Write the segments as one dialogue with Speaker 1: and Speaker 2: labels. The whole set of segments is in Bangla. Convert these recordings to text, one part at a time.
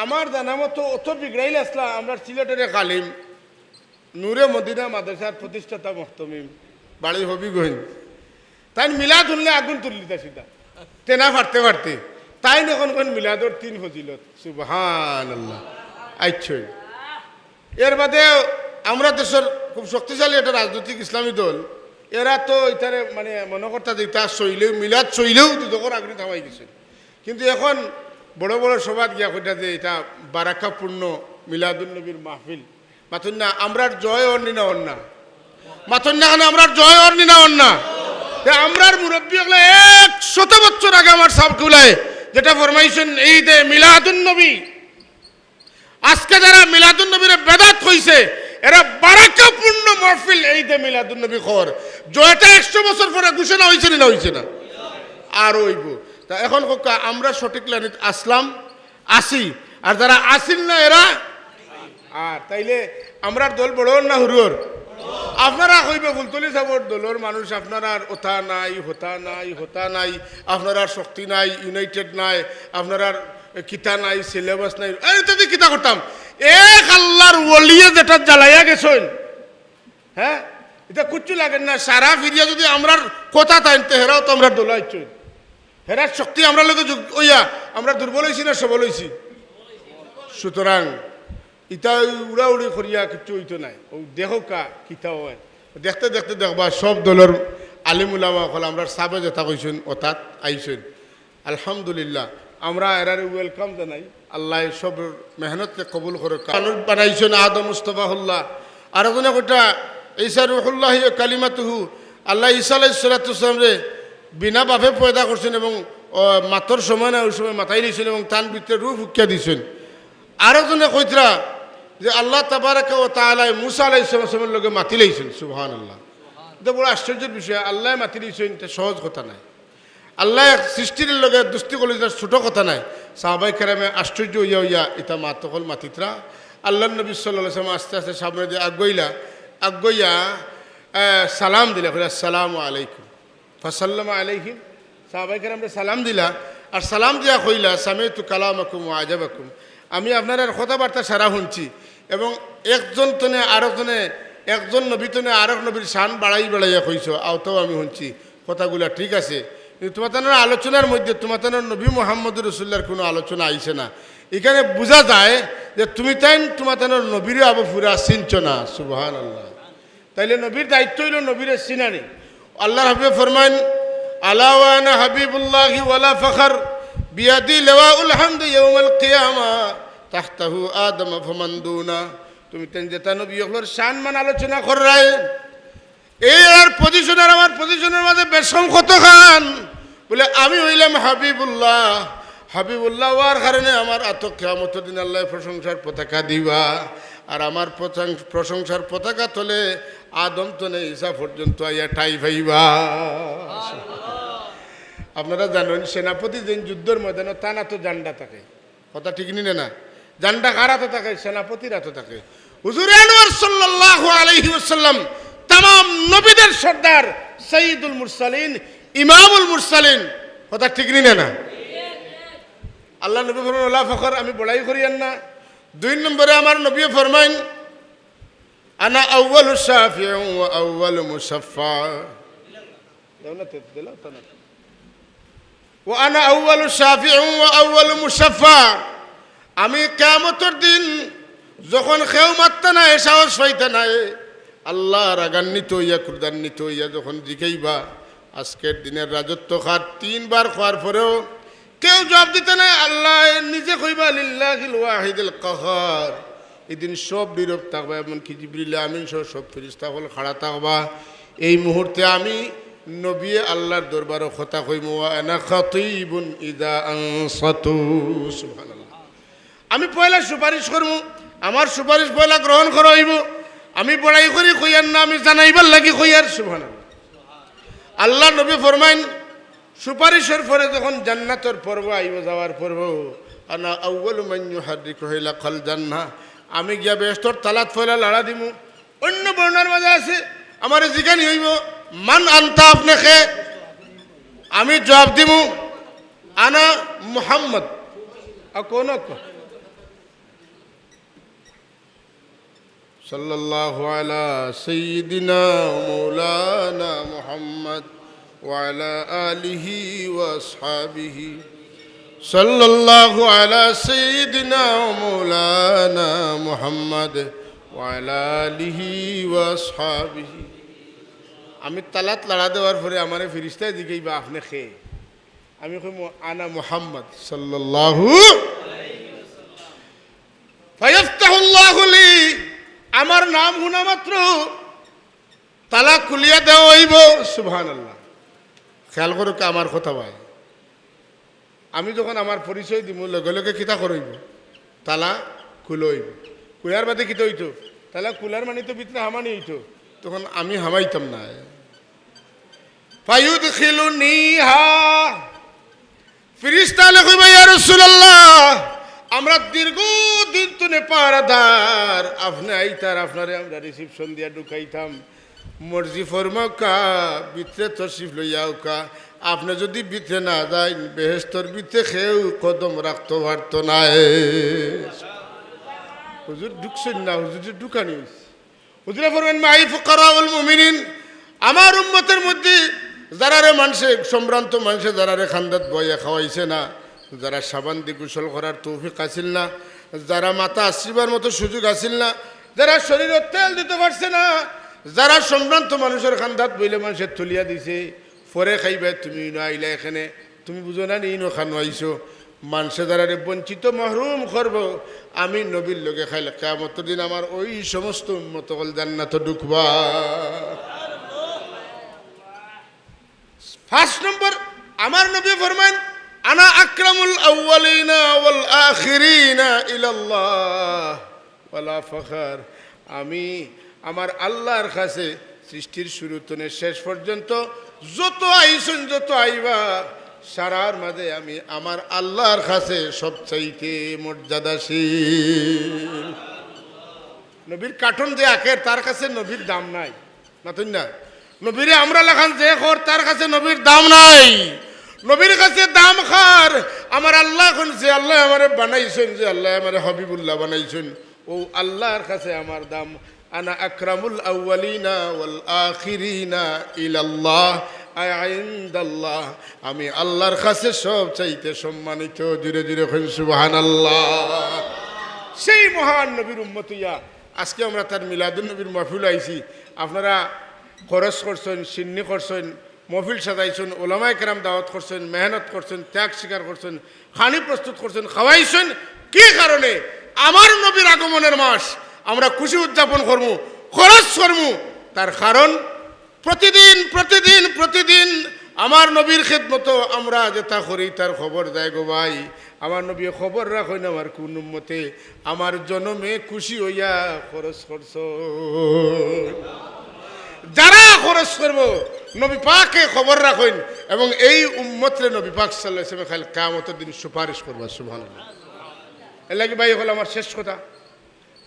Speaker 1: আমার জানা মতো অত বিগড়াইল আসলা আমরা সিলেটের কালিম নূরে মদিনা মাদ্রাসার প্রতিষ্ঠাতা মোহতমিম বাড়ি হবিগঞ্জ তাই মিলাদ হলে আগুন তুললি তা সিধা তেনা ফাটতে ফাটতে তাই এখন কোন মিলাদর 3 ফজিলত সুবহানাল্লাহ। আচ্ছা এর বাদে আমরা দেশের খুব শক্তিশালী একটা রাজনৈতিক ইসলামী দল এরা তো এটারে মানে মনে করতা যে এটা চইলেও মিলাদ চইলেও দুদকর আগ্রহ থামাই গেছে, কিন্তু এখন বড় বড় সভাত গিয়া কইটা যে এটা বারাকাপূর্ণ মিলাদুল নবীর মাহফিল মাথুন না আমরার জয় অর্নি না অন্না মাথুন না আমরার জয় অর্নি না অন্না আমরার মুরব্বী হলে 100 বছর আগে আমার সাবকুলায় যেটা ফরমাইছেন এই দে মিলাদুন নবী, আজকে যারা মিলাদুন নবীর বেদাত হইছে এরা বারাকাপূর্ণ মাহফিল এই দে মিলাদুন নবী খবর জয়টা 100 বছর পরে ঘোষণা হইছে না হইছে না আর হইব। তা এখন আমরা সঠিক লাইনে আসলাম আসি আর যারা আসিল না এরা আর তাইলে আমরার দল বড় না হুরুর আপনারা কইবে ফুলতলি সাবর দলের মানুষ আপনার আর ওথা নাই হতা নাই হতা নাই আপনার আর শক্তি নাই ইউনাইটেড নাই আপনার আর কিতা নাই সিলেবাস নাই ইত্যাদি কিতা করতাম এক আল্লাহর ওলিয়ে যেটা জ্বালাইয়া গেছেন হ্যাঁ এটা কুচ্ছু লাগে না সারা ফিরিয়া যদি আমরার কথা টাইনতে হেরাও তো আমরা দোলাইছই হেরার শক্তি আমরা লোক ওইয়া আমরা দুর্বল হয়েছি না সবল হয়েছি, সুতরাং ইটা উড়াউড়ি করিয়া কিছু হইতো নাই ও দেখো কা কিতা হয় দেখতে দেখতে দেখবা সব দলের আলিমুলামা হল আমরা সাবে যেটা কইছেন অর্থাৎ আইছেন আলহামদুলিল্লাহ আমরা এরারে ওয়েলকাম জানাই আল্লাহ সব মেহনতকে কবুল করে কানুন বানাইছেন আদম মুস্তফাহুল্লাহ আর ওখানে কোটা ঈসা রুহুল্লাহ কালিমাতুহু আল্লাহ ঈসা আলাইহিস সালাতু ওয়াসসালাম রে বিনা বাপে পয়দা করছেন এবং মাতর সময় না ওই সময় মাথায় দিয়েছেন এবং তার ভিতরে রূপ উঠিয়া দিয়েছেন। আরো জনে কইতরা যে আল্লাহ তাবারাকা ওয়া তাআলা মুসা আলাইহিস সালামের লগে মাতি লইছেন সুবহানাল্লাহ। এটা বড় আশ্চর্যের বিষয়, আল্লাহ মাতি লইছেন এটা সহজ কথা নাই, আল্লাহ সৃষ্টির লগে দুস্তি করলে এটা ছোট কথা নাই। সাহাবাই কেরামে আশ্চর্য হইয়া হইয়া এটা মাতকল মাতিতরা আল্লাহ নবী সাল্লাল্লাহু আলাইহি ওয়াসাল্লাম আস্তে আস্তে সামনে দিয়ে আগুইয়া সালাম দিলা আসসালামু আলাইকুম ফাসাল্লামা আলাইহিম সাহাবাই কেরামরে সালাম দিলা আর সালাম দিয়া কইলা সামিতু কালামাকুম ওয়া আজাবাকুম আমি আপনার কথাবার্তা সারা শুনছি এবং একজন তনে আরেকজনে একজন নবী তনে আরেক নবীর শান বাড়াইয়া কইছ আওতাও আমি শুনছি কথাগুলা ঠিক আছে, কিন্তু তোমার আলোচনার মধ্যে তোমার নবী মুহাম্মদ রাসূলুল্লাহর কোনো আলোচনা আইছে না। এখানে বোঝা যায় যে তুমি তাই তোমার নবীর আবু ফুরা চিনছ না সুবহানাল্লাহ। তাইলে নবীর দায়িত্ব হইল নবীরে চিনানি। আল্লাহর হাবিব ফরমান আলা ওয়া আনা হাবিবুল্লাহি ওয়ালা ফখর বিয়াদি লিওয়াউল হামদ ইয়াউমাল কিয়ামা তাহতাহু আদম ফামান দুনা। তুমি তেন যেটা নবী হলোর শান মান আলোচনা কররাই এই আর পজিশন আর আমার পজিশনের মাঝে বেশম কত খান বলে আমি হইলাম হাবিবুল্লাহ, হাবিবুল্লাহ হওয়ার কারণে আমার আত কিয়ামতের দিন আল্লাহ প্রশংসার পতাকা দিবা আর আমার প্রশংসার পতাকা তলে আদম তনে ঈসা পর্যন্ত আইয়া ঠাই পাইবা। আপনারা জানেন সেনাপতি যেন যুদ্ধের ময়দানে তা না তো জান্ডা থাকে, কথা ঠিক নিনে না, জান্ডা কার হাতে থাকে? সেনাপতির হাতে থাকে। হুজুর আনোয়ার সাল্লাল্লাহু আলাইহি ওয়াসাল্লাম तमाम নবীদের সর্দার সাইয়্যিদুল মুরসালিন ইমামুল মুরসালিন, কথা ঠিক নিনে না। আল্লাহ নবী ফরমান লা ফখর আমি বড়াই করিয়েন না। 2 নম্বরে আমার নবী ফরমান আনা আউয়ালুশ শাফিউ ওয়া আউয়ালু মুশাফফা ওয়া আনা আউয়ালু শাফিউ ওয়া আউয়ালু মুশাফফা। আমি কিয়ামতের দিন যখন কেউ মারতে না সাহস পাইতে না আল্লাহ রাগান্বিত হইয়া ক্রোধান্বিত হইয়া যখন জিকাইবা আজকের দিনের রাজত্ব খার 3 বার খাওয়ার পরেও কেউ জবাব দিতে নাই, আল্লাহ নিজে কইবা লিল্লাহিল ওয়াহিদুল কাহার। এদিন সব নীরব থাকবা, এমনকি জিবরিল আমিন সহ সব ফেরেশতা হল খাড়া থাকবা। এই মুহূর্তে আমি নবী আল্লাহর দরবারে কথা কইমু ওয়া আনা খাতীবুন ইযা আনসাতু সুবহানাল্লাহ। আমি পয়লা সুপারিশ করবো, আমার সুপারিশ পয়লা গ্রহণ করা হইব। আমি বড়াই করি কইয়ার না, আমি জানাইবার লাগি কইয়ার সুবহানাল্লাহ। আল্লাহ নবী ফরমাইন সুপারিশের পরে যখন জান্নাতের পর্ব আইব যাওয়ার পর্ব আনা আউয়ালু মান ইউহাররিকু হিলাকাল জান্নাহ, আমি গিয়া বেহেশতর তালাত ফয়লা লাড়া দিমু। অন্য বর্ণার মাঝে আছে আমার জিজ্ঞানি হইব মান আনতা আপনাকে, আমি জবাব দিমু আনা মুহাম্মদ। আর কোন সাল্লাল্লাহু আলা সাইয়্যিদিনা মাওলানা মুহাম্মদ ওয়া আলা আলিহি ওয়া আসহাবিহি সাল্লাল্লাহু আলা সাইয়্যিদিনা মাওলানা মুহাম্মদ ওয়া আলা আলিহি ওয়া আসহাবিহি। আমি তালাত লড়া দেওয়ার পরে আমারে ফেরেশতায় জিগাইবা আপনি খে, আমি কই আনা মুহাম্মদ সাল্লাল্লাহু ফায়াফতাহুল্লাহু লি, আমার নাম শুনা মাত্র তালা খুলিয়া দেওয়া হইব। সুবহানাল্লাহ। খেয়াল করুক আমার কথা ভাই, আমি যখন আমার পরিচয় দিব লগে লগে কিতা করইব, তালা খুলইব। কুলার বাদে কিতা হইতো, তালা কুলার মানে তো ভিতরে হামানি হইতো, তখন আমি হামাইতাম না। ফায়ুদখিলুনিহা, ফেরেশতা কইবা ইয়া রাসূলুল্লাহ, আমরা দীর্ঘদিন তো নেপারাদার, আপনি আইতার আপনারে আমরা রিসিপশন দিয়া ঢুকাইতাম। মর্জি ফরমাকা ভিতরে তশরিফ লইয়াও কা, আপনি যদি ভিতরে না যাই বেহেশতর ভিতরে খেউ কদম রাখতে পারতো না। হুজুর ঢুকছেন না, হুজুর ঢুকানি হইছে। হুজুরে ফরমান মাই ফুকারাউল মুমিনিন, আমার উম্মতের মধ্যে যারারে মানুষে সম্ভ্রান্ত মানুষে যারারে খান্দাত বইয়া খাওয়াইছে না, যারা সাবান দিয়ে গোসল করার তৌফিক আসিল না, যারা মাথা আসিবার মতো সুযোগ আসিল না, যারা শরীরে তেল দিতে পারছে না, যারা সম্ভ্রান্ত মানুষের খান্দাত বইলে মানুষের তুলিয়া দিছে, পরে খাইবে তুমি আইলা এখানে, তুমি বুঝো না নিনো খানো আইছো। মানুষে যারারে বঞ্চিত মাহরুম করব, আমি নবীর লোকে খাইলে কিয়ামতের দিন আমার ওই সমস্ত উম্মত হল জান্নাতে ঢুকবা। ফার্স্ট নম্বর, আমার নবী ফরমান আনা আকরামুল আউয়ালিনা ওয়াল আখিরিনা ইলাল্লাহ ওয়ালা ফখর, আমি আমার আল্লাহর কাছে সৃষ্টির শুরু থেকে শেষ পর্যন্ত যত আইসুন যত আইবা সারার মাঝে আমি আমার আল্লাহর কাছে সবচাইতে মর্যাদাশীল। নবীর কার্টুন যে আঁকের তার কাছে নবীর দাম নাই, মাতুন না। নবীরে আমরা লেখান যে খর তার কাছে নবীর দাম নাই। নবীর কাছে দাম খার আমার আল্লাহ, এখন যে আল্লাহ আমারে বানাইছেন, যে আল্লাহ আমারে হাবিবুল্লাহ বানাইছেন, ও আল্লাহর কাছে আমার দাম। আনা আকরামুল আউয়ালিনা ওয়াল আখিরিনা ইলাল্লাহ ইনদাল্লাহ, আমি আল্লাহর কাছে সব চাইতে সম্মানিত। জুড়ে জুড়ে কইন সুবহানাল্লাহ। সেই মহান নবীর উম্মতিয়া আজকে আমরা তার মিলাদুন নবীর মাহফিল আইছি। আপনারা খরচ করছেন, সিন্নি করছেন, মহফিল সাজাইছেন, ওলামায়ে কেরাম দাওয়াত করছেন, মেহনত করছেন, ত্যাগ স্বীকার করছেন, খানি প্রস্তুত করছেন, খাওয়াইছেন। কি কারণে? আমার নবীর আগমনের মাস আমরা খুশি উদযাপন করবো, খরচ করবো। তার কারণ প্রতিদিন প্রতিদিন প্রতিদিন আমার নবীর খেদমত আমরা যেটা করি তার খবর দেয় গো ভাই। আমার নবী খবর রাখেন আমার কোন উম্মতে আমার জনমে খুশি হইয়া খরচ করছ। যারা খরচ করব নবী পাকে খবর রাখেন এবং এই উম্মতরে নবী পাক সাল্লাল্লাহু আলাইহি ওয়াসাল্লাম খালি কিয়ামতের দিন সুপারিশ করবা। সুবহানাল্লাহ। এর লাগি ভাই হল আমার শেষ কথা,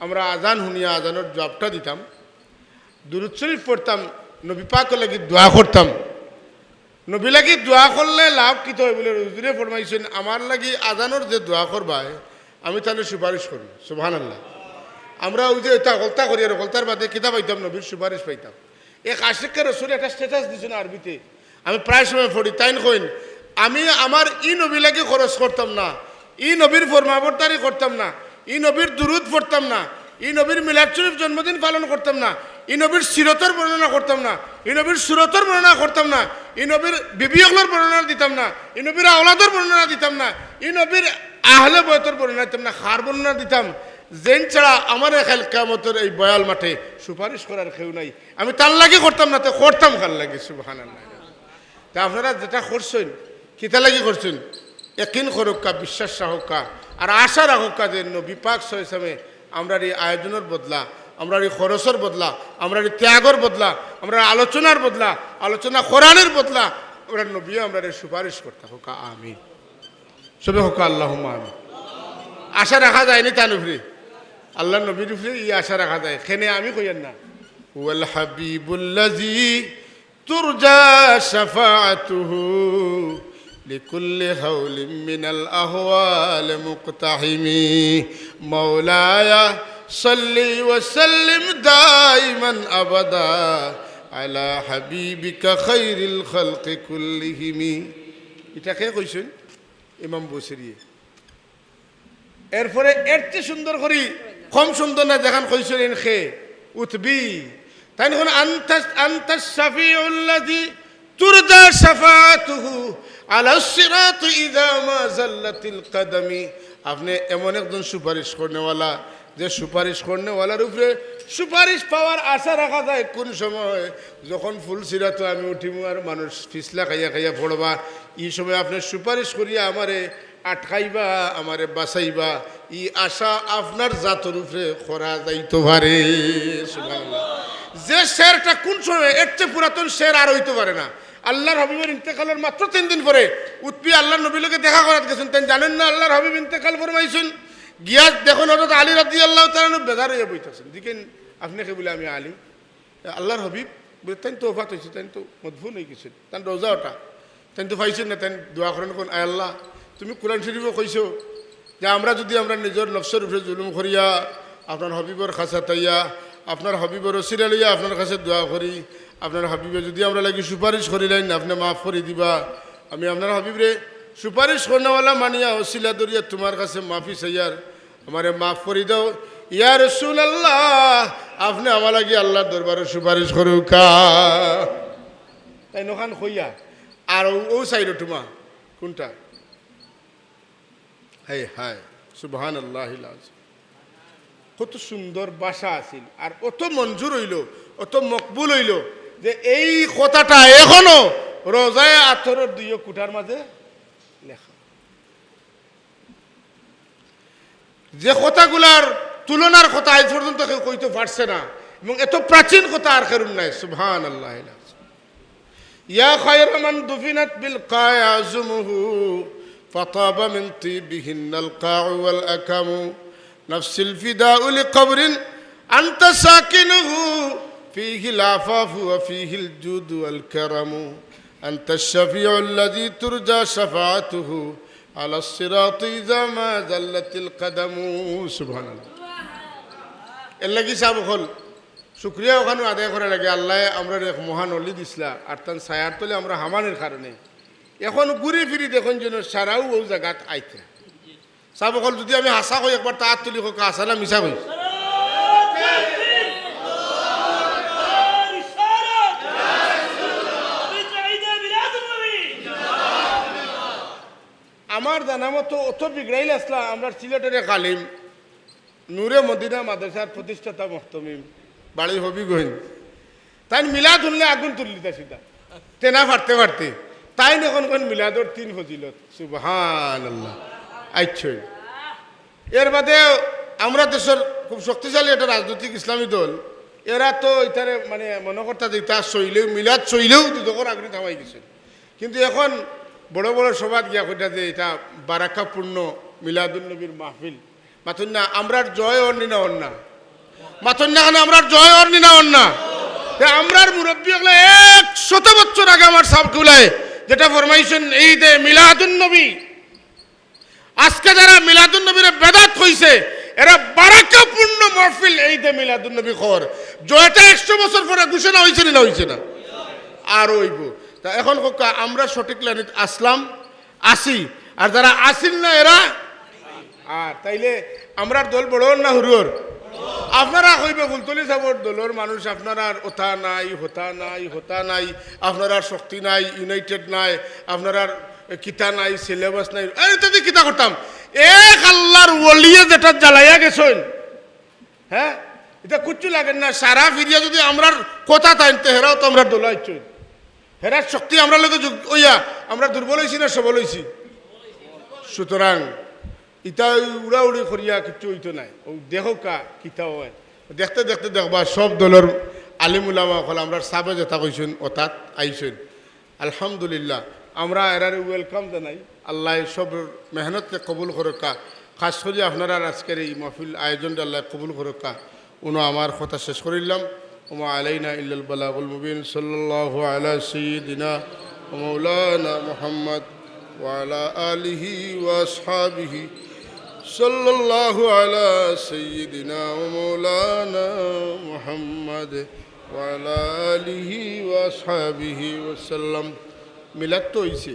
Speaker 1: আমরা আজান শুনিয়া আজানের জবাবটা দিতাম, দুরূদ শরীফ পড়তাম, নবী পাকের লাগি দোয়া করতাম। নবী লাগি দোয়া করলে লাভ কিত হয় বলে হুজুরে ফরমাইছেন, আমার লাগি আজানোর যে দোয়া করবায় আমি তাহলে সুপারিশ করি। সুবহানাল্লাহ। আমরা ওই যে এটা গলতা করি আর গলতার বাদে কিতাব পাইতাম, নবীর সুপারিশ পাইতাম। এক আশিকের রসুল একটা স্ট্যাটাস দিছেন আরবিতে, আমি প্রায় সময় পড়ি। তাইন কইন আমি আমার ই নবী লাগি খরচ করতাম না, ই নবীর ফরমাবরদারি করতাম না, ই নবীর দুরুদ পড়তাম না, ই নবীর মিলাদ শরীফ জন্মদিন পালন করতাম না, ই নবীর সিরতর বর্ণনা করতাম না, ই নবীর সুরতর বর্ণনা করতাম না, ই নবীর বিবিয়গুলোর বর্ণনা দিতাম না, ই নবীর আওলাদর বর্ণনা দিতাম না, ই নবীর আহলে বয়তর বর্ণনা দিতাম না, খার বর্ণনা দিতাম। জেন ছাড়া আমার খেল কিয়ামতের এই বয়াল মাঠে সুপারিশ করার কেউ নাই। আমি তার লাগে করতাম না, তো করতাম কার লাগে। সুবহানাল্লাহ। তা আপনারা যেটা করছেন কিতা লাগি করছেন, ইয়াকিন করুকা, বিশ্বাস রাখুকা, আর আশা রাখুকা যে নবী পাক সাল্লাল্লাহু আলাইহি ওয়াসাল্লামে আমরা এই আয়োজনের বদলা, আমরা এই খরচের বদলা, আমরা এই ত্যাগের বদলা, আমরা আলোচনার বদলা, আলোচনা কোরআনের বদলা আমরা নবী আমরা সুপারিশ করতে হোক। আমিন। সবে হোক আল্লাহুম্মা আমিন। আশা রাখা যায়নি তার উপরে, আল্লাহ নবীর উপরে ই আশা রাখা যায়। খেনে আমি কইয়েন না ওয়াল হাবিবুল্লাযী তুরজা শাফাআতুহু লিকুল্লি হাওলিন মিনাল আহওয়াল মুকতাহিমি মাওলায়া সাল্লি ওয়া সাল্লিম দাইমান আবাদা আলা হাবিবিকা খাইরিল খালকি কুল্লিহিম। এটা কে কইছেন? ইমাম বুসিরি। এরপরে এর চেয়ে সুন্দর করি, কম সুন্দর না যেখান কইছেন খে উতবি, তাই না? আনতাস শাফিউল্লাযী তুরজা শাফাআতুহু আলা সিরাত ইযা মা যাল্লাতিল কদমি। আপনি এমন একজন সুপারিশ করনেওয়ালা, যে সুপারিশ করনেওয়ালার উপরে সুপারিশ পাওয়ার আশা রাখা যায় কোন সময়? যখন ফুল সিরাত আমি উঠিমু আর মানুষ ফিসলা খাইয়া খাইয়া পড়বা, এই সময় আপনি সুপারিশ করিয়া আমারে আটকাইবা, আমারে বাঁচাইবা, ই আশা আপনার জাতর উপরে করা যাইতে পারে। সুবহানাল্লাহ। যে শেরটা কোন সময়, এর চেয়ে পুরাতন শের আর হইতে পারে না। আল্লাহর হাবিবের ইন্তেকালের মাত্র 3 দিন পরে উৎপি আল্লাহর নবীর লোকে দেখা করাতে গেছেন। তাই জানেন না আল্লাহর হাবিব ইন্তেকাল ফরমাইছেন? গিয়া দেখুন হযরত আলী রাদিয়াল্লাহু তাআলা বেজার হয়ে বইতেছেন। দেখেন আপনি কে বলে আমি আলী, আল্লাহর হাবিব তাই তো ওফাত হয়েছে, তাই তো মদফুন হয়ে গেছেন, তাই রোজা ওটা, তাই তো পাইছেন না, তাই দোয়া করেন কোন আয় আল্লাহ তুমি কোরআন শরীফে কইছো যে আমরা যদি আমরা নিজের নফসের উপরে জুলুম করিয়া আপনার হাবিবর খাসা তাইয়া আপনার হাবিবর ওসিলা লইয়া আপনার কাছে দোয়া করি, আপনার হাবিবে যদি আমরা লাগি সুপারিশ করিলেন আপনি মাফ করে দিবা। আমি আপনার হাবিবরে সুপারিশ করনেওয়ালা মানিয়া ওসিলা দরিয়া তোমার কাছে মাফি চাইয়ার আমারে মাফ করে দাও। ইয়া রাসূলুল্লাহ আপনি আমার লাগি আল্লাহর দরবারে সুপারিশ করুকা। তাই নখান কইয়া আর ও সাইড তোমা কোনটা? হায় হায় সুবহানাল্লাহিল আযীম। কত সুন্দর ভাষা আছিল আর অত মঞ্জুর হইল, অত মকবুল হইল যে এই কথাটা এখনো রোজায় আতরের 2 কুঠার মাঝে লেখা। যে কথাগুলার তুলনার কথা আজ পর্যন্ত কেউ কইতে পারছে না, এবং এত প্রাচীন কথা আর কেউ নাই। সুবহানাল্লাহিল আযীম। ইয়া খায়রা মান দুফিনাত বিল কায় আযমুহু فطاب من طيبهن القاع والأكم نفس الفداء لقبر أنت ساكنه فيه العفاف وفيه الجود والكرم أنت الشفيع الذي ترجى شفاعته على الصراط إذا ما زلت القدم. سبحان الله. এল্লাগি সাহেব হল শুকরিয়া ওখানে আদায় করা লাগে। আল্লাহ আমরা এক মহান অলি দিসলা আর তার ছায়ার তলে আমরা হামানের কারণে এখন ঘুরি ফিরি দেখুন যেন সারাও ও জায়গাত আইতে সাব হল। যদি আমি হাসা কই একবার তার তুলি হোক হাসা না মিশা কই? আমার জানা মতো অত বিগড়াইল আসলা আমরা সিলেটের কালিম নূরে মদিনা মাদ্রাসার প্রতিষ্ঠাতা মহতমিম বাড়ি হবিগঞ্জ, তাই মিলাদ হলে আগুন তুললি তা সিধা তেনা ফাটতে ফাটতে তাই এখন কোন মিলাদর 3 ফজিলত। সুবহানাল্লাহ। আচ্ছই এর বাদে আমরা দেশের খুব শক্তিশালী একটা রাজনৈতিক ইসলামী দল, এরা তো এটারে মানে মনে করতা যে তা চইলেও মিলাদ চইলেও দুদকের আগ্রহ থামাই গেছে। কিন্তু এখন বড় বড় সভাত গিয়া কইটা যে এটা বারাকাপূর্ণ মিলাদুল নবীর মাহফিল মাথুন না আমরার জয় অর্নি না অন্না মাথুন না কেন আমরার জয় অর্নি না অন্না। আমরার মুরব্বী হলে 100 বছর আগে আমার সাবকুলায় যেটা ফরমাইছেন এই দে মিলাদুন নবী, আজকে যারা মিলাদুন নবীর বেদাত হইছে এরা বারাকাপূর্ণ মাহফিল এই দে মিলাদুন নবী খবর জয়টা 100 বছর পরে ঘোষণা হয়েছে না হয়েছে না আর হইব। তা এখন আমরা সঠিক লাইনে আসলাম আসি, আর যারা আসিল না এরা আর তাইলে আমরার দল বড় না হুরুর? আপনারা কইবে ফুলতলি সাবর দলের মানুষ আপনার আর ওথা নাই হতা নাই হতা নাই, আপনার আর শক্তি নাই, ইউনাইটেড নাই, আপনার আর কিতা নাই, সিলেবাস নাই। এটা দিয়ে কিতা করতাম এক আল্লাহর ওলিয়ে যেটা জ্বালাইয়া গেছেন, হ্যাঁ এটা কুচ্ছু লাগেন না। সারা ফিরিয়া যদি আমরার কথা তাইতে হেরাও তো আমরা দোলাইছই, হেরার শক্তি আমরা লোক ওইয়া আমরা দুর্বল হয়েছি না সবল হয়েছি। সুতরাং ইটা উড়াউড়ি করিয়া কিছু হইতো নাই। ও দেখো কা কিতা হয় দেখতে দেখতে দেখবা সব দলের আলিমুলামা হল আমরা সাবে যেটা কইছেন অর্থাৎ আইছেন। আলহামদুলিল্লাহ আমরা এরারে ওয়েলকাম জানাই। আল্লাহ সব মেহনতকে কবুল করকা, খাস করে আপনারা আজকের এই মাহফিল আয়োজনটা আল্লাহ কবুল করকা। উনো আমার কথা শেষ করিলাম। ওমা আলাইনা ইল্লাল বালাগুল মুবিন। সাল্লাল্লাহু আলা সাইয়্যিদিনা ওয়া মাওলানা মুহাম্মদ ওয়া আলা আলিহি ওয়া আসহাবিহি সাল্লাল্লাহু আলা সাইয়্যিদিনা ওয়া মাওলানা মুহাম্মদ ওয়া আলা আলিহি ওয়া আসহাবিহি ওয়া সাল্লাম। মিলাদ তো হইছে।